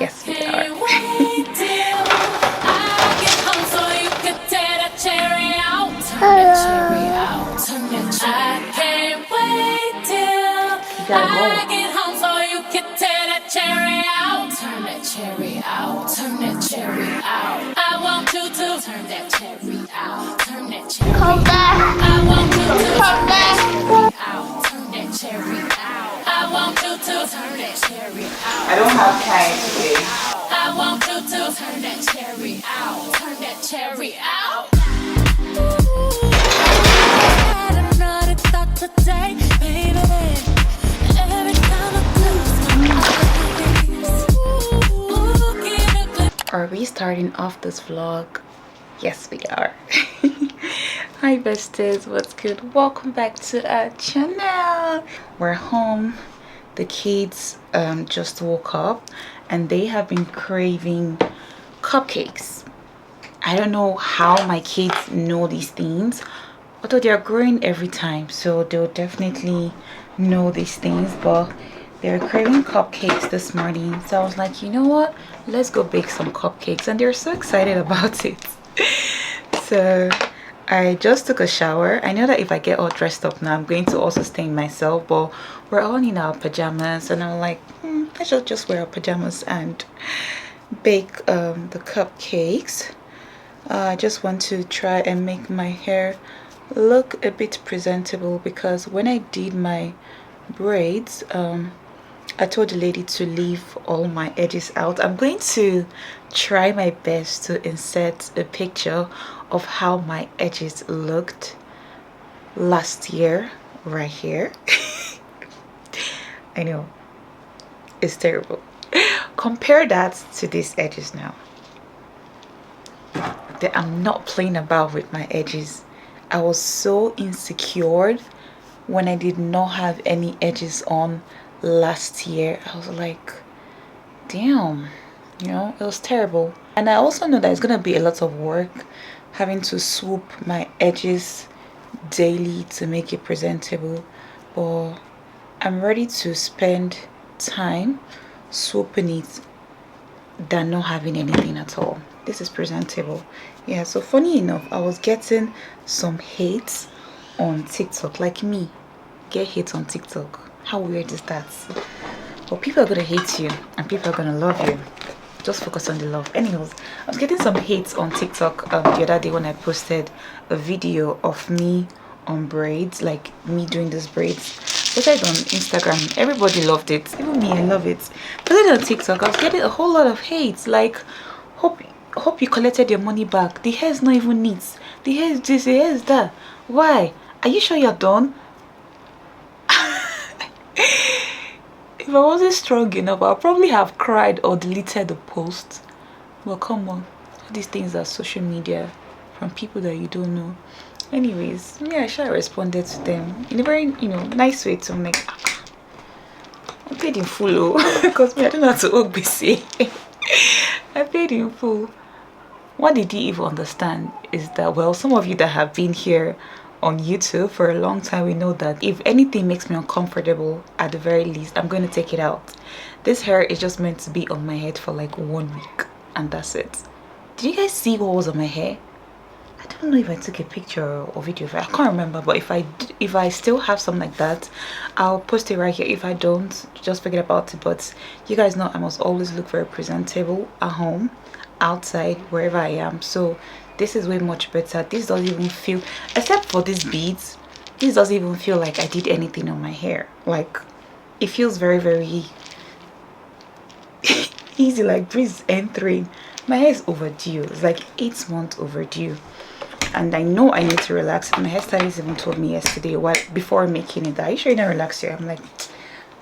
Yes, we are. I get home so you can tear that cherry out. Turn that cherry out. Turn that cherry out. I want you to turn that cherry out. Turn that cherry out. I want you to turn that cherry out. Turn that cherry out. I want you to turn that cherry out. I don't have time today. I want you to turn that cherry out. Turn that cherry out. I had another thought today, baby. Are we starting off this vlog? Yes, we are. Hi besties, what's good? Welcome back to our channel. We're home. The kids just woke up and they have been craving cupcakes. I don't know how my kids know these things, although they're growing every time, so they'll definitely know these things, but they're craving cupcakes this morning. So I was like, you know what, let's go bake some cupcakes, and they're so excited about it. So I just took a shower. I know that if I get all dressed up now, I'm going to also stain myself, but we're all in our pajamas, and I'm like, I should just wear our pajamas and bake the cupcakes. I just want to try and make my hair look a bit presentable, because when I did my braids, I told the lady to leave all my edges out. I'm going to try my best to insert a picture of how my edges looked last year right here. I know it's terrible. Compare that to these edges now. I'm not playing about with my edges. I was so insecure when I did not have any edges on last year. I was like, damn, you know, it was terrible. And I also know that it's gonna be a lot of work having to swoop my edges daily to make it presentable, but I'm ready to spend time swooping it than not having anything at all. This is presentable. Yeah, so funny enough, I was getting some hate on TikTok. Like me, get hate on TikTok. How weird is that? But people are gonna hate you and people are gonna love you. Just focus on the love. Anyways, I was getting some hate on TikTok the other day when I posted a video of me on braids, like me doing these braids. Posted on Instagram. Everybody loved it. Even me, I love it. Posted it on TikTok. I was getting a whole lot of hate. Like, hope you collected your money back. The hair is not even neat. The hair is this, the hair is that. Why? Are you sure you're done? If I wasn't strong enough, I'll probably have cried or deleted the post. Well, come on. All these things are social media from people that you don't know. Anyways, yeah, I responded to them in a very, nice way to make. I paid in full, because I don't know how to work busy. I paid in full. What did he even understand is that, well, some of you that have been here on YouTube for a long time, we know that if anything makes me uncomfortable, at the very least, I'm going to take it out. This hair is just meant to be on my head for like 1 week, and that's it. Did you guys see what was on my hair? I don't know if I took a picture or video of it. I can't remember, but if I still have something like that, I'll post it right here. If I don't, just forget about it. But you guys know I must always look very presentable at home, outside, wherever I am. So this is way much better. This doesn't even feel, except for these beads, this doesn't even feel like I did anything on my hair. Like, it feels very, very easy, like breeze entering. My hair is overdue. It's like 8 months overdue, and I know I need to relax it. My hairstylist even told me yesterday, before making it, are you sure you're not relaxed here? I'm like,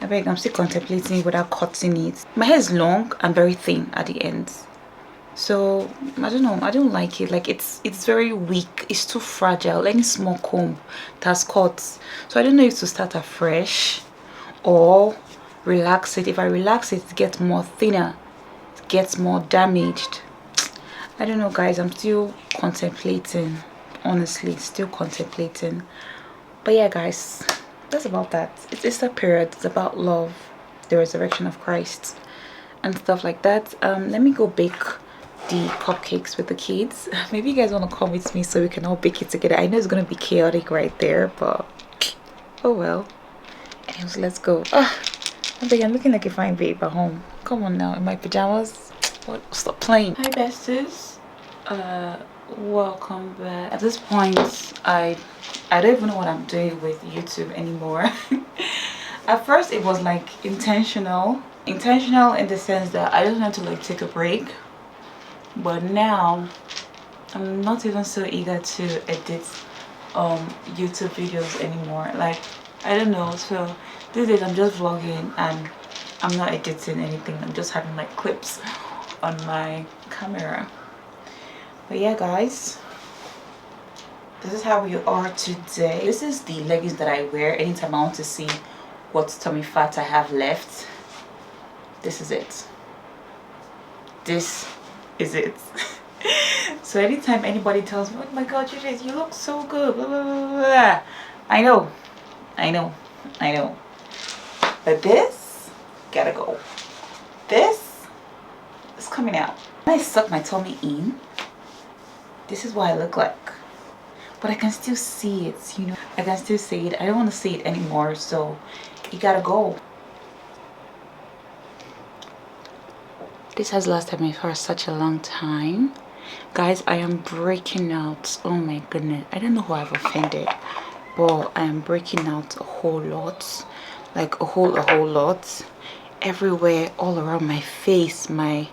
I beg, I'm still contemplating without cutting it. My hair is long and very thin at the ends, so I don't know, I don't like it. Like, it's very weak, it's too fragile. Any small comb that's cut, so I don't know if to start afresh or relax it. If I relax it, it gets more thinner, it gets more damaged. I don't know, guys. I'm still contemplating, honestly, still contemplating. But yeah, guys, that's about that. It's Easter period. It's about love, the resurrection of Christ, and stuff like that. Let me go bake the cupcakes with the kids. Maybe you guys want to come with me so we can all bake it together. I know it's gonna be chaotic right there, but oh well. Anyways, let's go. I'm looking like a fine babe at home. Come on now, in my pajamas. What? Stop playing. Hi besties. Welcome back. At this point, I don't even know what I'm doing with YouTube anymore. At first it was like intentional in the sense that I just wanted to like take a break, but now I'm not even so eager to edit YouTube videos anymore. Like, I don't know, so these days I'm just vlogging and I'm not editing anything. I'm just having like clips on my camera. But yeah guys, this is how we are today. This is the leggings that I wear anytime I want to see what tummy fat I have left. This is it. This is it. So anytime anybody tells me, oh my god Judith, you look so good, blah, blah, blah, blah. I know, but this gotta go. This is coming out. When I suck my tummy in, this is what I look like, but I can still see it, you know. I can still see it. I don't want to see it anymore, so it gotta go. This has lasted me for such a long time. Guys, I am breaking out. Oh my goodness, I don't know who I've offended, but I am breaking out a whole lot, like a whole lot, everywhere, all around my face, my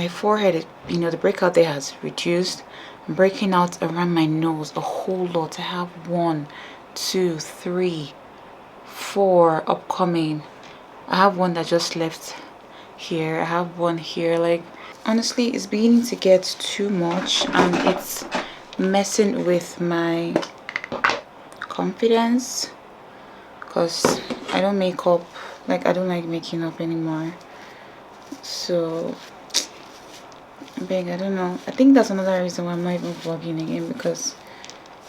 forehead. You know, the breakout there has reduced. I'm breaking out around my nose a whole lot. I have 1, 2, 3, 4 upcoming. I have one that just left here. I have one here. Like, honestly, it's beginning to get too much and it's messing with my confidence, because I don't make up. Like, I don't like making up anymore. So big, I don't know. I think that's another reason why I'm not even vlogging again, because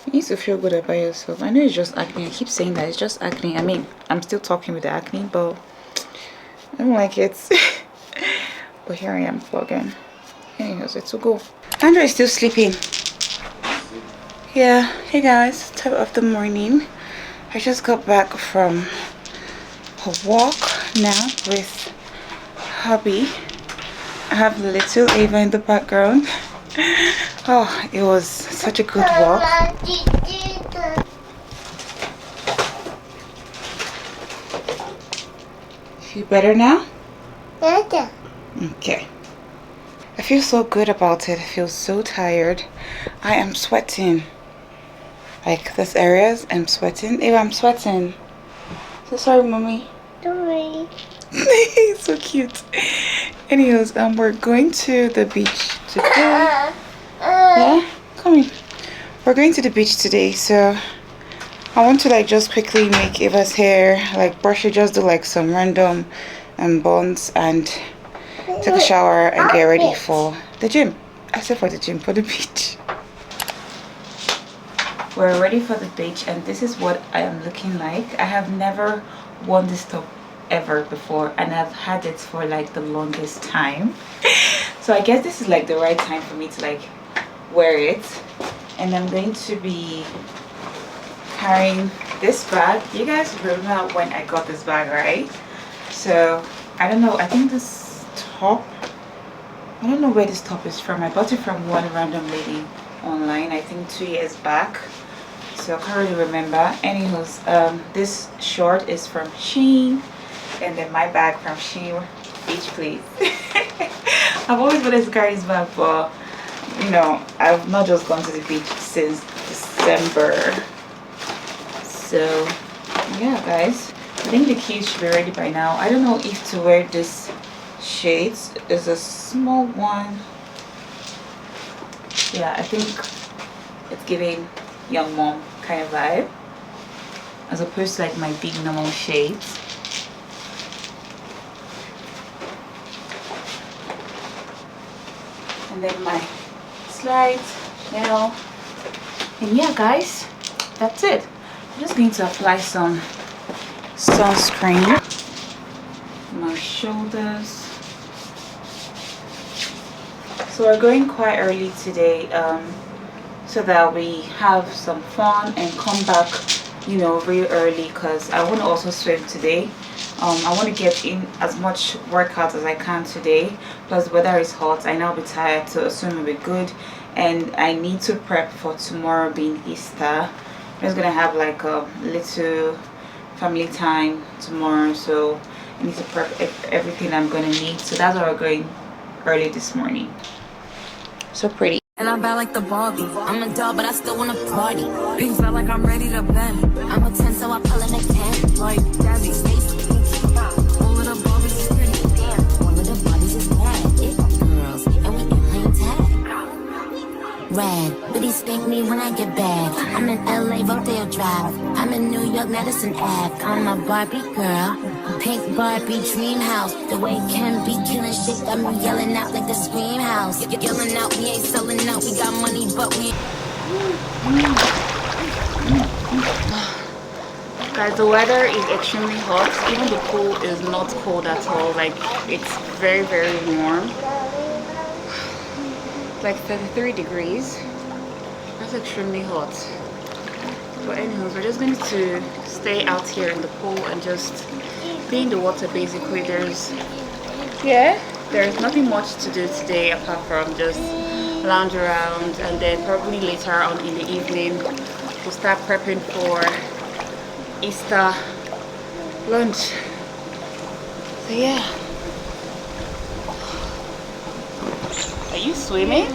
you need to feel good about yourself. I know it's just acne. I keep saying that it's just acne. I mean, I'm still talking with the acne, but I don't like it. But here I am vlogging. Anyways, it's a go. Andrew is still sleeping. Yeah, hey guys, top of the morning. I just got back from a walk now with hubby. I have little Ava in the background. Oh, it was such a good walk. Feel better now? Yeah. Okay. I feel so good about it. I feel so tired. I am sweating. Like, this areas, I'm sweating. Ava, I'm sweating. So sorry, mommy. Don't worry. So cute. Anyways, we're going to the beach today. Yeah, come in. We're going to the beach today, so I want to like just quickly make Ava's hair, like brush it, just do like some random buns and take a shower and get ready for the gym. I said for the gym, for the beach. We're ready for the beach and this is what I am looking like. I have never worn this top ever before and I've had it for like the longest time. So I guess this is like the right time for me to like wear it. And I'm going to be carrying this bag. You guys remember when I got this bag, right? So I don't know, I think this top, I don't know where this top is from. I bought it from one random lady online, I think 2 years back, so I can't really remember. Anyways, this short is from Shein, and then my bag from Shein. Beach please. I've always wanted to carry this bag, but you know, I've not just gone to the beach since December. So yeah guys, I think the kids should be ready by now. I don't know if to wear this shades. Is a small one. Yeah, I think it's giving young mom kind of vibe as opposed to like my big normal shades. And then my slides now. And yeah guys, that's it. I'm just going to apply some sunscreen, my shoulders, So we're going quite early today, so that we have some fun and come back, you know, real early, because I want to also swim today. I want to get in as much workout as I can today. Plus the weather is hot. I know I'll be tired, so a swim will be good. And I need to prep for tomorrow being Easter. I'm just gonna have like a little family time tomorrow, so I need to prep everything I'm gonna need. So that's why we're going early this morning. So pretty. And I'm bad like the Barbie. I'm a doll, but I still wanna party. Pink felt like I'm ready to bend. I'm a 10, so I pull in a 10. Like Daddy, space. All of the Barbies is pretty. Damn. All of the bodies is bad. It girls, and we can play tag. Red, but he spank me when I get back. I'm in LA, Rodeo Drive. I'm in New York, Madison Ave. I'm a Barbie girl. Pink Barbie dream house. The way Kim be killing shit got me yelling out like the scream house. Yelling out, we ain't selling out. We got money, but we. Guys, the weather is extremely hot. Even the pool is not cold at all. Like, it's very, very warm. Like 33 degrees. That's extremely hot. But anyways, we're just going to stay out here in the pool and just be in the water. Basically, there's nothing much to do today apart from just lounge around, and then probably later on in the evening we'll start prepping for Easter lunch. So yeah. Are you swimming?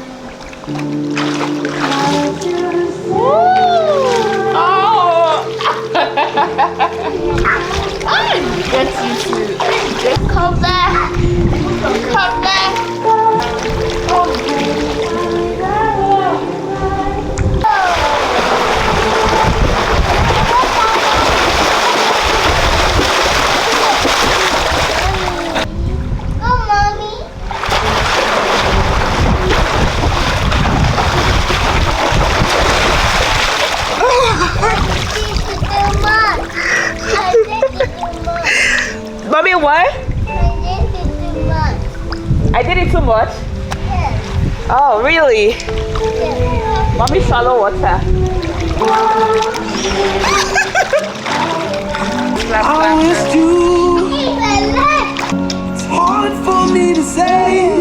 Oh! I get you to just come back. Come back. Mommy, what? I did it too much? Yes. Oh, really? Yes. Mommy, swallow water. I missed you. It's hard for me to say.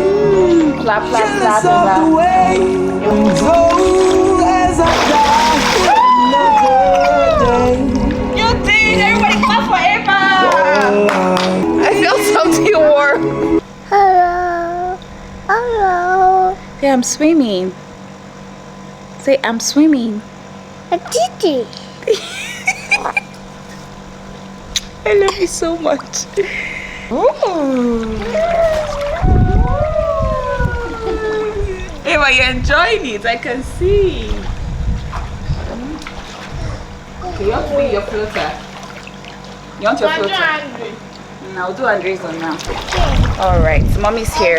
Clap, clap, Jealous clap, of the way. So as I die, another day. You did! Everybody clap for Eva! I feel something warm. Hello. Hello. Say I'm swimming. Say I'm swimming. I did it. I love you so much. Ooh. Eva, you're enjoying it. I can see. Okay, you want to be your floater. You want your floater? I'll do Andre's on now. Alright, mommy's here.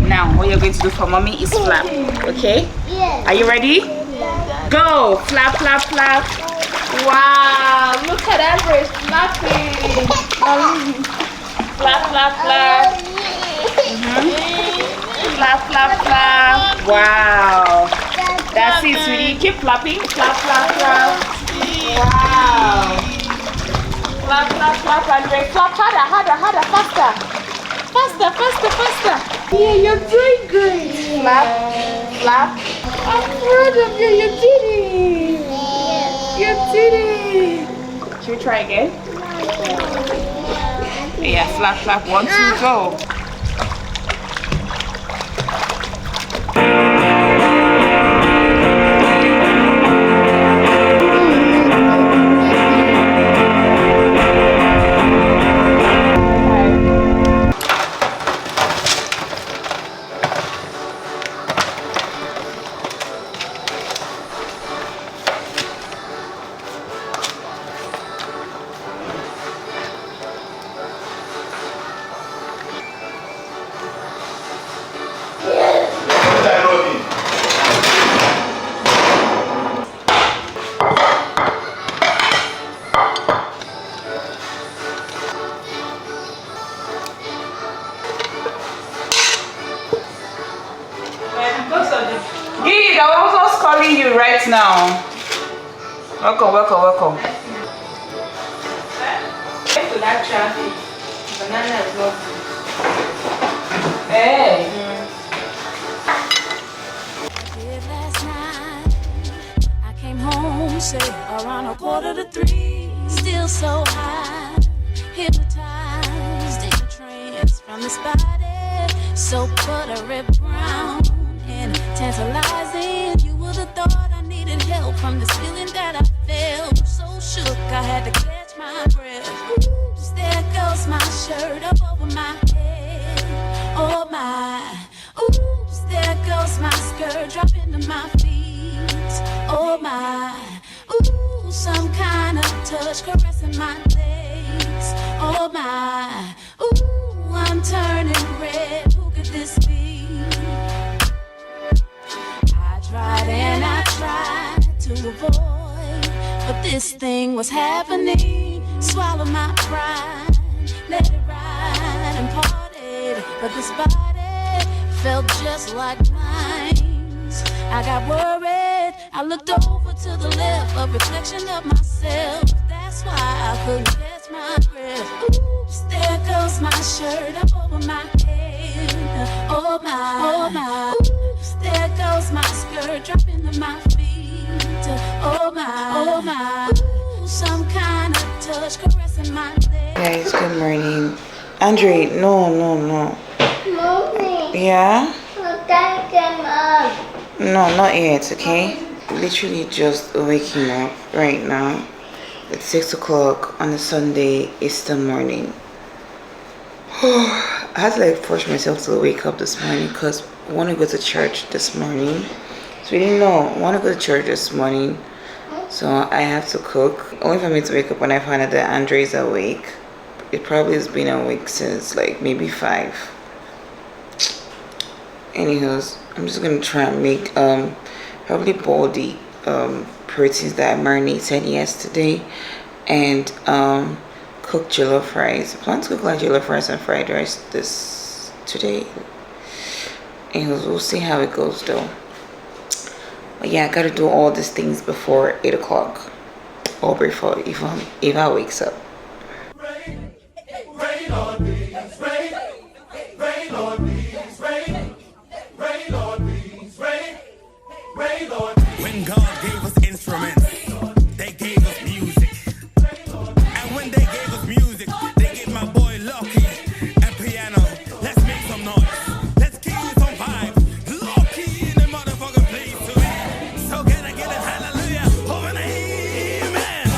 Now, what you're going to do for mommy is flap. Okay? Yes. Are you ready? Go! Flap, flap, flap. Wow! Look at Andre's flapping. Flap, flap, flap. Flap, flap, flap. Wow! That's it, sweetie. Keep flapping. Flap, flap, flap. Wow! Flap, flap, flap, Andre. Flap harder, harder, harder, faster. Faster, faster, faster. Yeah, you're doing good. Flap, flap. I'm proud of you. You did it. You did it. Should we try again? Yeah, flap, flap. 1, 2, go. Gee, I was also calling you right now. Welcome, welcome, welcome. To that traffic. Banana is not good. Hey. Last night, I came home, say around 2:45. Still so high, hypnotized in a trance from this body, so buttery brown and tantalizing. You would have thought I needed help from this feeling that I felt. So shook, I had to catch my breath. Oops, there goes my shirt up over my head. Oh my. Oops, there goes my skirt dropping to my feet. Oh my. Ooh, some kind of touch caressing my legs. Oh my. Ooh, I'm turning red. Who could this be? I tried and I tried to avoid, but this thing was happening. Swallow my pride, let it ride and parted. But this body felt just like mine. I got worried. I looked over to the left, a reflection of myself. That's why I couldn't catch my breath. Oops, there goes my shirt up over my head. Oh my, oh my. Oops, there goes my skirt dropping to my feet. Oh my, oh my. Ooh, some kind of touch caressing my legs. Guys, good morning. Andre, no. Mommy, Yeah? thank you, Mom. No, not yet, okay? Literally just waking up right now. It's 6 o'clock on a Sunday, Easter morning. I had to like force myself to wake up this morning because I want to go to church this morning. So we didn't know. I want to go to church this morning. So I have to cook. Only for me to wake up when I find out that Andre's awake. It probably has been awake since like maybe 5. Anyways, I'm just gonna try and make probably boil the proteins that I marinated yesterday and cook jollof rice. I plan to cook like jollof rice and fried rice this today. Anyways, we'll see how it goes though. But yeah, I gotta do all these things before 8 o'clock or before Eva wakes up. Rain on me, rain on me, rain on me, rain on me. When God gave us instruments, they gave us music. And when they gave us music, they gave my boy Lucky and piano. Let's make some noise. Let's keep some vibes. Lucky in the motherfucking place today. So can I get a hallelujah? Oh, and amen.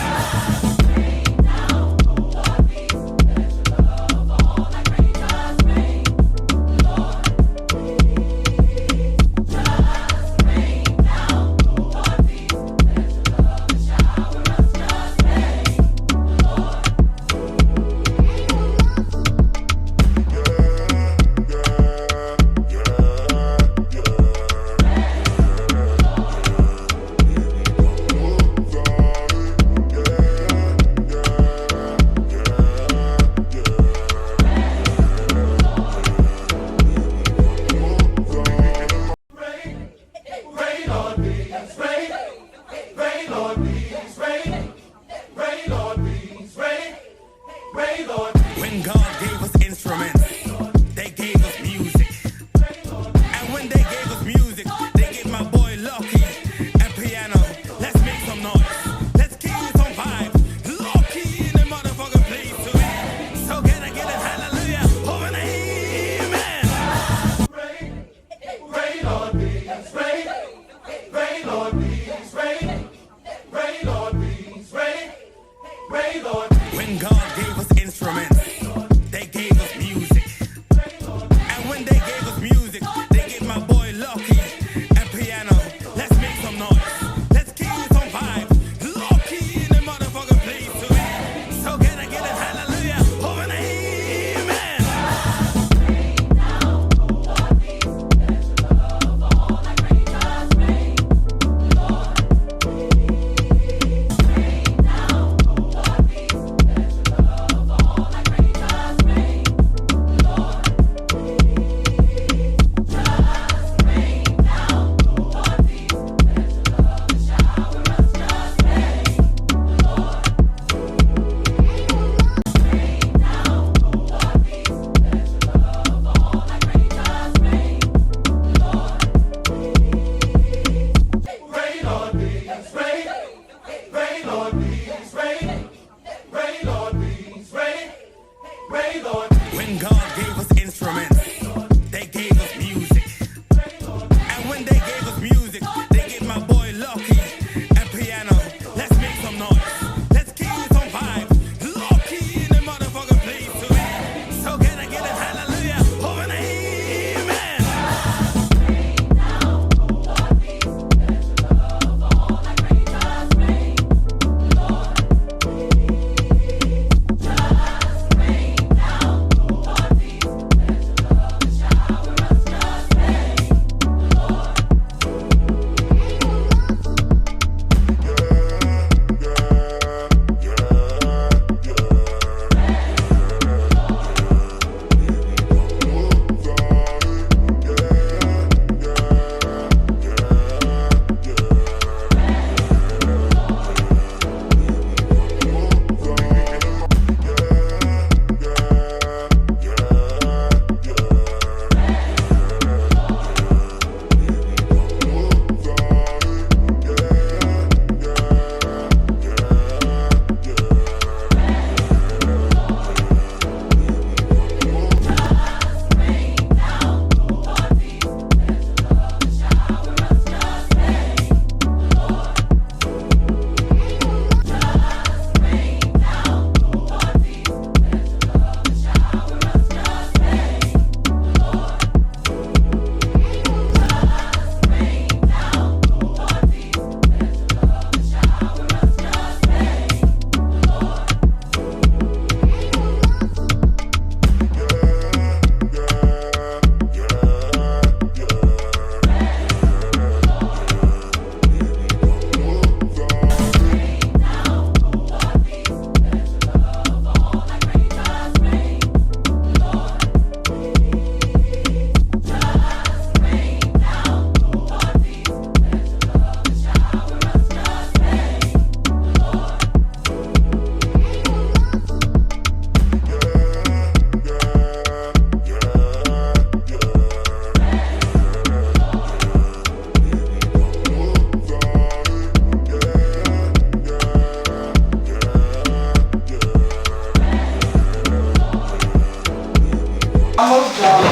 almost done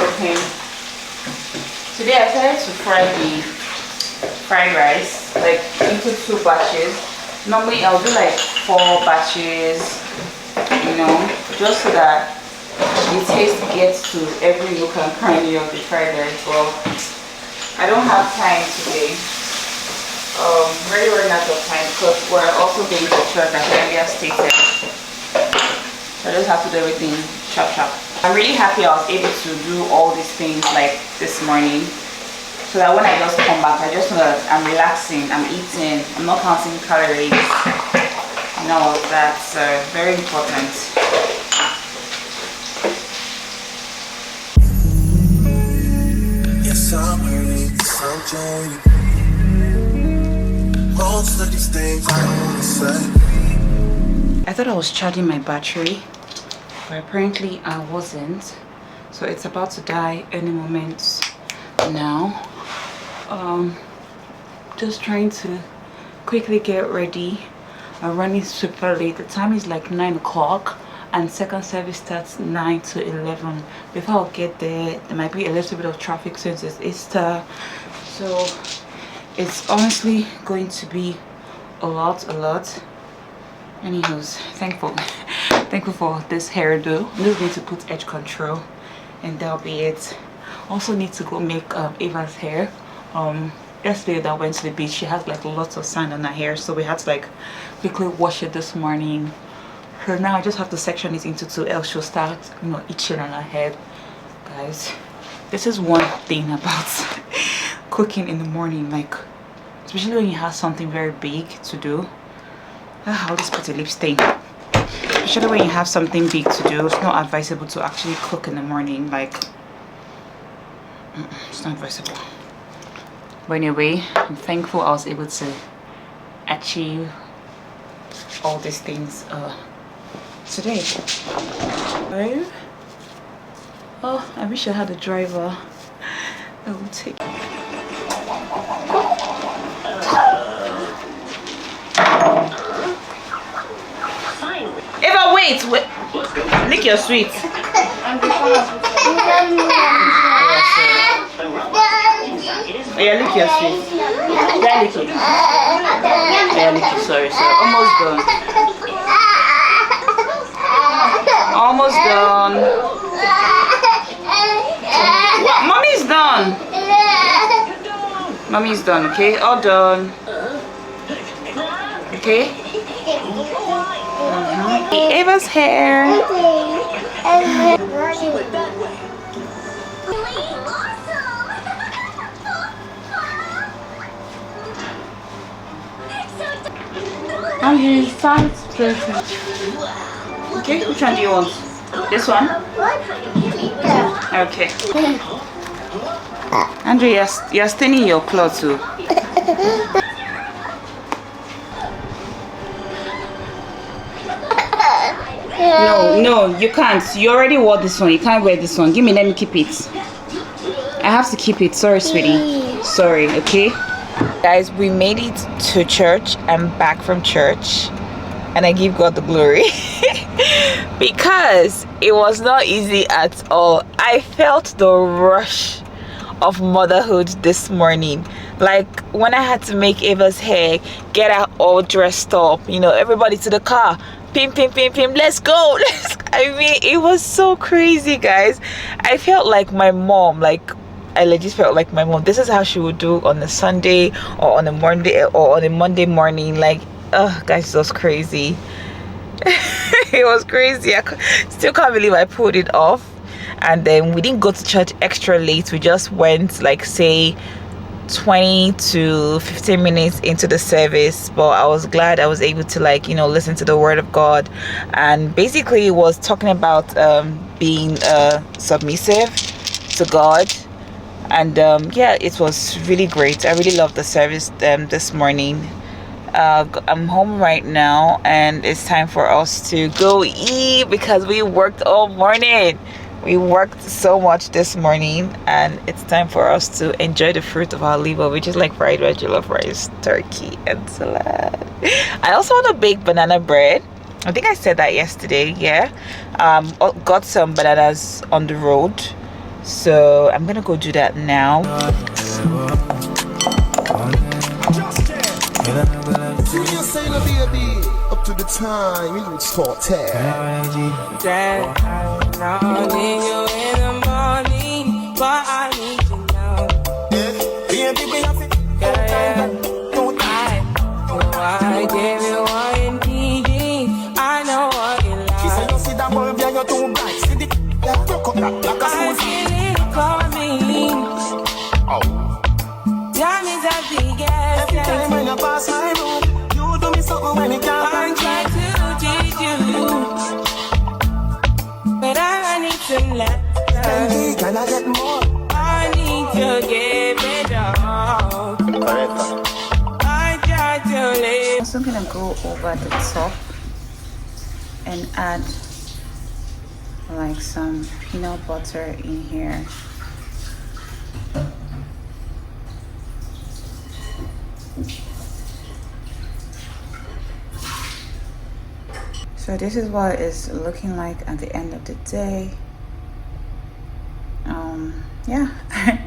cooking. Today I decided to fry the fried rice like into 2 batches. Normally I'll do like 4 batches, you know, just so that the taste gets to every nook and cranny of the fried rice. Well, I don't have time today. Really running out of time because we're also going to church as earlier stated. So I just have to do everything sharp. I'm really happy I was able to do all these things like this morning, so that when I just come back, I just know that I'm relaxing, I'm eating, I'm not counting calories, and all of that. So very important. Yes, I'm hurting, yes, I'm jaded. Most of these things I wanna say. I thought I was charging my battery, but apparently I wasn't. So it's about to die any moment now. Just trying to quickly get ready. I'm running super late. The time is like 9 o'clock and second service starts 9 to 11. Before I get there, there might be a little bit of traffic since it's Easter. So it's honestly going to be a lot. Anyways, thankful for this hairdo. I'm just going to put edge control and that'll be it. Also need to go make Ava's hair. Yesterday that I went to the beach, she has like lots of sand on her hair, so we had to like quickly wash it this morning. So now I just have to section it into 2, else she'll start, you know, itching on her head. Guys, this is one thing about cooking in the morning, like especially when you have something very big to do. I'll just put a lip stain. Especially when you have something big to do, it's not advisable to actually cook in the morning. Like, it's not advisable. But anyway, I'm thankful I was able to achieve all these things today. Oh, I wish I had a driver. I would take it. Eva, wait, lick your sweet. Yeah, lick your sweet. Yeah, lick it. Yeah, lick it. Sorry. Almost done. Almost done. What? Mommy's done. Mommy's done. Okay, all done. Okay. Ava's hair. I'm using side dressing. Okay, which one do you want? This one? Okay. Andrew, you're staining your clothes too. No, you can't. You already wore this one. You can't wear this one. Give me, let me keep it. I have to keep it. Sorry, sweetie. Sorry, okay? Guys, we made it to church. I'm back from church. And I give God the glory. Because it was not easy at all. I felt the rush of motherhood this morning. Like when I had to make Ava's hair, get her all dressed up, you know, everybody to the car. Pim, let's go. I mean, it was so crazy, guys. I felt like my mom. Like, I legit felt like my mom. This is how she would do on a Sunday or on a Monday or on a Monday morning. Like, guys, it was crazy. It was crazy. I still can't believe I pulled it off. And then we didn't go to church extra late. We just went, like, say 20 to 15 minutes into the service, but I was glad I was able to, like, you know, listen to the word of God. And basically it was talking about being submissive to God. And yeah, it was really great. I really loved the service this morning. I'm home right now and it's time for us to go eat because we worked all morning. We worked so much this morning and it's time for us to enjoy the fruit of our labor, which is like fried rice, jollof rice, turkey and salad. I also want to bake banana bread. I think I said that yesterday. Yeah, got some bananas on the road, so I'm gonna go do that now. Up to the time, you would start tag. I need you in the morning, but I need you now. Baby, we have it. I gave you what you needed. I know what you like. She said, you see that bulb, yeah, you're too bright. See the broke up that like a I smooth. feel it coming. Oh. Time is a big Every time when you pass my road, you do me something when you can't. I'm trying to teach you, but I need some love. Can I get more? I need to give it all. Forever. I try to live. I'm also gonna go over the top and add like some peanut butter in here. So this is what it's looking like at the end of the day. Yeah. I'm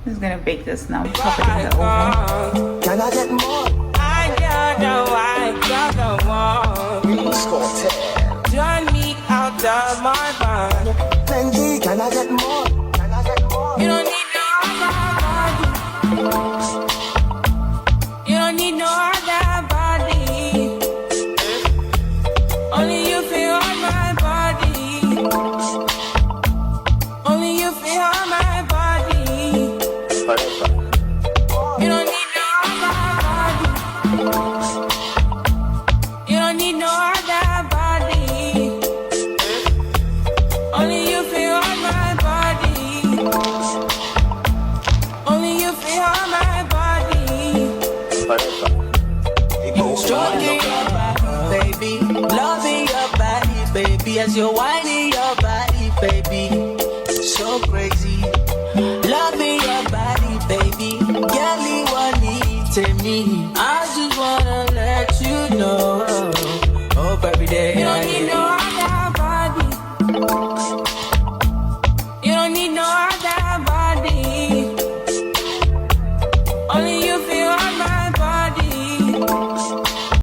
just gonna bake this now. Pop it in the oven. Can I get more? I don't know why you're the one. Score 10. Turn me out of my mind. Plenty, can I get more? Can I get more? You don't need no other body. You don't need no other body. Only you feel on my body. Only you feel on my body. Forever. You don't need no other body. You don't need no other body. Only you feel on my body. Only you feel on my body. Forever. Stroking your body, baby. Loving your body, baby. As you're whining your body, baby. So crazy. Loving your body, baby. Girl, you want it to me. I